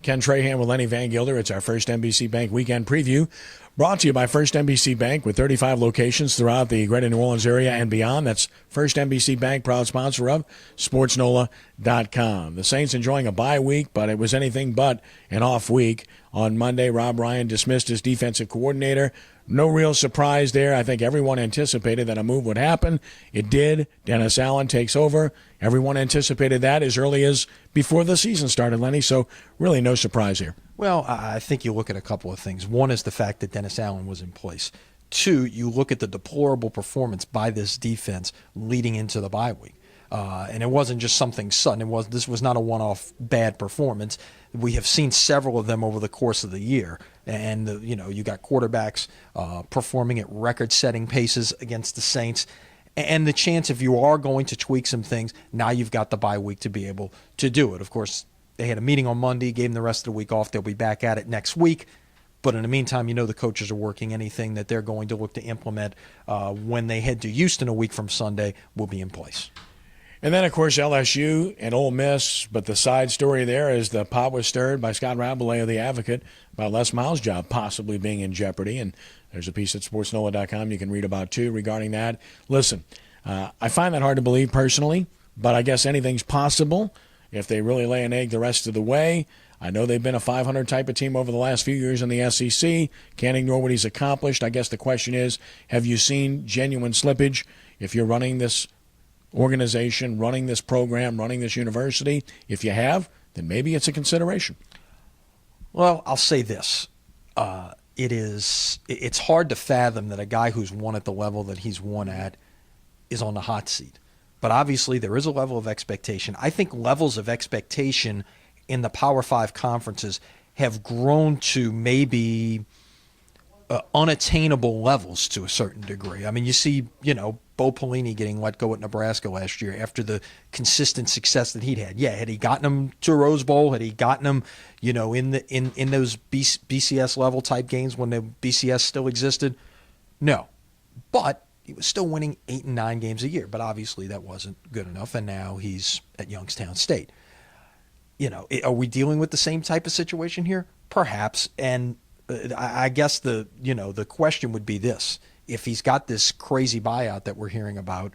Ken Trahan with Lenny Van Gilder. It's our First NBC Bank Weekend Preview, brought to you by First NBC Bank with 35 locations throughout the greater New Orleans area and beyond. That's First NBC Bank, proud sponsor of SportsNola.com. The Saints enjoying a bye week, but it was anything but an off week. On Monday, Rob Ryan dismissed his defensive coordinator. No real surprise there. I think everyone anticipated that a move would happen. It did. Dennis Allen takes over. Everyone anticipated that as early as before the season started, Lenny, so really no surprise here. Well, I think you look at a couple of things. One is the fact that Dennis Allen was in place. Two, you look at the deplorable performance by this defense leading into the bye week. And it wasn't just something sudden. This was not a one-off bad performance. We have seen several of them over the course of the year. And, you got quarterbacks performing at record-setting paces against the Saints. And the chance, if you are going to tweak some things, now you've got the bye week to be able to do it. Of course, they had a meeting on Monday, gave them the rest of the week off. They'll be back at it next week. But in the meantime, the coaches are working. Anything that they're going to look to implement when they head to Houston a week from Sunday will be in place. And then, of course, LSU and Ole Miss. But the side story there is the pot was stirred by Scott Rabelais of The Advocate about Les Miles' job possibly being in jeopardy. And there's a piece at SportsNola.com you can read about, too, regarding that. Listen, I find that hard to believe personally, but I guess anything's possible if they really lay an egg the rest of the way. I know they've been a 500 type of team over the last few years in the SEC. Can't ignore what he's accomplished. I guess the question is, have you seen genuine slippage if you're running this organization, running this program, running this university? If you have, then maybe it's a consideration. Well, I'll say this. It's hard to fathom that a guy who's won at the level that he's won at is on the hot seat. But obviously there is a level of expectation. I think levels of expectation in the Power 5 conferences have grown to maybe unattainable levels to a certain degree. I mean, you see, Bo Pelini getting let go at Nebraska last year after the consistent success that he'd had. Yeah, had he gotten them to a Rose Bowl, had he gotten them, in those BCS level type games when the BCS still existed? No. But he was still winning 8 and 9 games a year. But obviously that wasn't good enough, and now he's at Youngstown State. Are we dealing with the same type of situation here? Perhaps. And I guess the question would be this. If he's got this crazy buyout that we're hearing about,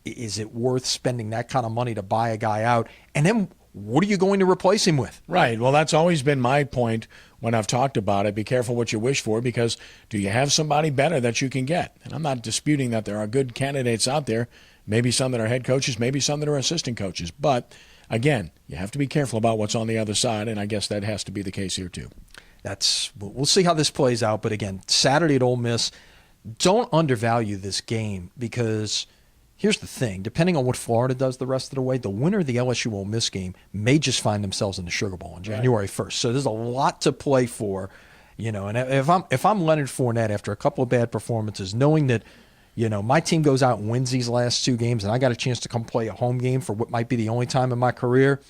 is it worth spending that kind of money to buy a guy out? And then what are you going to replace him with? Right. Well, that's always been my point when I've talked about it. Be careful what you wish for, because do you have somebody better that you can get? And I'm not disputing that there are good candidates out there, maybe some that are head coaches, maybe some that are assistant coaches. But, again, you have to be careful about what's on the other side, and I guess that has to be the case here too. We'll see how this plays out. But, again, Saturday at Ole Miss, don't undervalue this game, because here's the thing. Depending on what Florida does the rest of the way, the winner of the LSU Ole Miss game may just find themselves in the Sugar Bowl on January 1st. So there's a lot to play for, and if I'm Leonard Fournette after a couple of bad performances, knowing that, my team goes out and wins these last 2 games and I got a chance to come play a home game for what might be the only time in my career,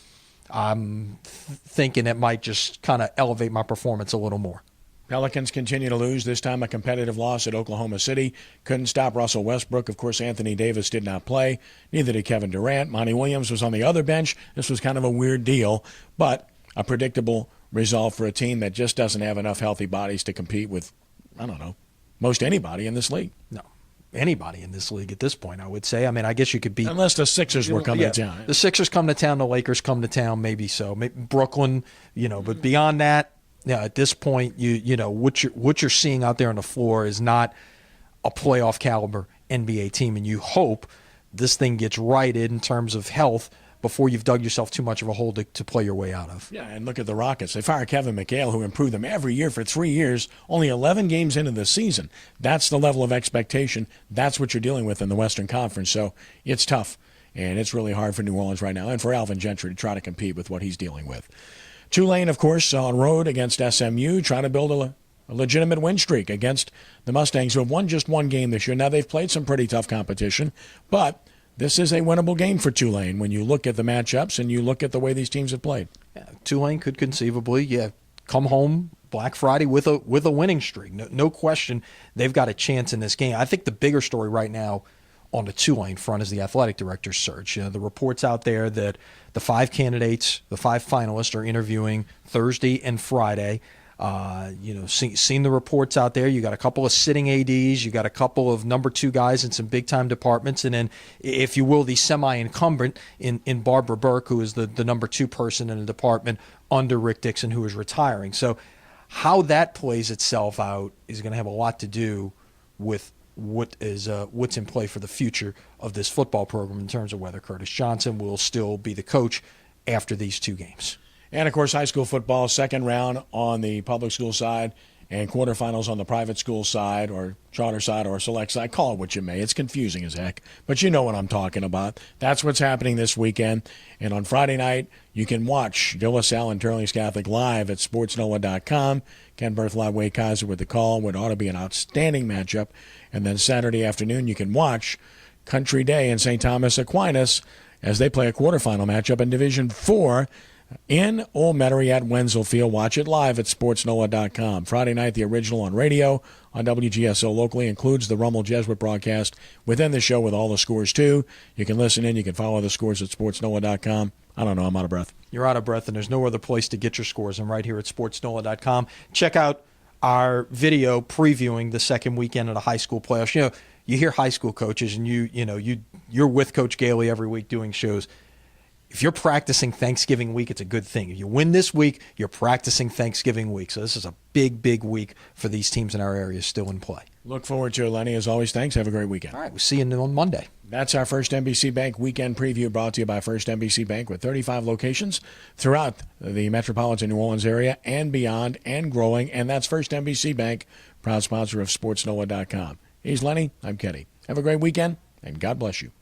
I'm thinking it might just kind of elevate my performance a little more. Pelicans continue to lose, this time a competitive loss at Oklahoma City. Couldn't stop Russell Westbrook. Of course, Anthony Davis did not play. Neither did Kevin Durant. Monty Williams was on the other bench. This was kind of a weird deal, but a predictable result for a team that just doesn't have enough healthy bodies to compete with, most anybody in this league. No, anybody in this league at this point, I would say. I mean, I guess you could beat... Unless the Sixers were coming to town. The Sixers come to town, the Lakers come to town, maybe so. Maybe Brooklyn, but beyond that, at this point, what you're seeing out there on the floor is not a playoff caliber NBA team, and you hope this thing gets righted in terms of health before you've dug yourself too much of a hole to play your way out of. Yeah, and look at the Rockets. They fired Kevin McHale, who improved them every year for 3 years, only 11 games into the season. That's the level of expectation. That's what you're dealing with in the Western Conference. So it's tough, and it's really hard for New Orleans right now and for Alvin Gentry to try to compete with what he's dealing with. Tulane, of course, on road against SMU, trying to build a legitimate win streak against the Mustangs, who have won just 1 game this year. Now, they've played some pretty tough competition, but this is a winnable game for Tulane when you look at the matchups and you look at the way these teams have played. Yeah, Tulane could conceivably, come home Black Friday with a winning streak. No question they've got a chance in this game. I think the bigger story right now on the Tulane front is the athletic director's search. The reports out there that the 5 candidates, the 5 finalists, are interviewing Thursday and Friday. Seen the reports out there. You got a couple of sitting ADs, you got a couple of number 2 guys in some big time departments, and then, if you will, the semi-incumbent in Barbara Burke, who is the number 2 person in the department under Rick Dixon, who is retiring. So how that plays itself out is going to have a lot to do with what's in play for the future of this football program in terms of whether Curtis Johnson will still be the coach after these 2 games. And, of course, high school football, second round on the public school side and quarterfinals on the private school side or charter side or select side. Call it what you may. It's confusing as heck, but you know what I'm talking about. That's what's happening this weekend. And on Friday night, you can watch De La Salle and Turling's Catholic live at sportsnola.com. Ken Berthelot, Wade Kaiser with the call. What ought to be an outstanding matchup. And then Saturday afternoon, you can watch Country Day and St. Thomas Aquinas as they play a quarterfinal matchup in Division 4 in Old Metairie at Wenzel Field. Watch it live at sportsnola.com. Friday night, the original on radio on WGSO locally includes the Rummel Jesuit broadcast within the show with all the scores, too. You can listen in. You can follow the scores at sportsnola.com. I don't know. I'm out of breath. You're out of breath, and there's no other place to get your scores than right here at sportsnola.com. Check out our video previewing the second weekend of the high school playoffs. You hear high school coaches, and you're with Coach Gailey every week doing shows. If you're practicing Thanksgiving week, it's a good thing. If you win this week, you're practicing Thanksgiving week. So this is a big, big week for these teams in our area still in play. Look forward to it, Lenny. As always, thanks. Have a great weekend. All right, we'll see you on Monday. That's our First NBC Bank weekend preview, brought to you by First NBC Bank, with 35 locations throughout the metropolitan New Orleans area and beyond, and growing. And that's First NBC Bank, proud sponsor of SportsNola.com. He's Lenny. I'm Kenny. Have a great weekend, and God bless you.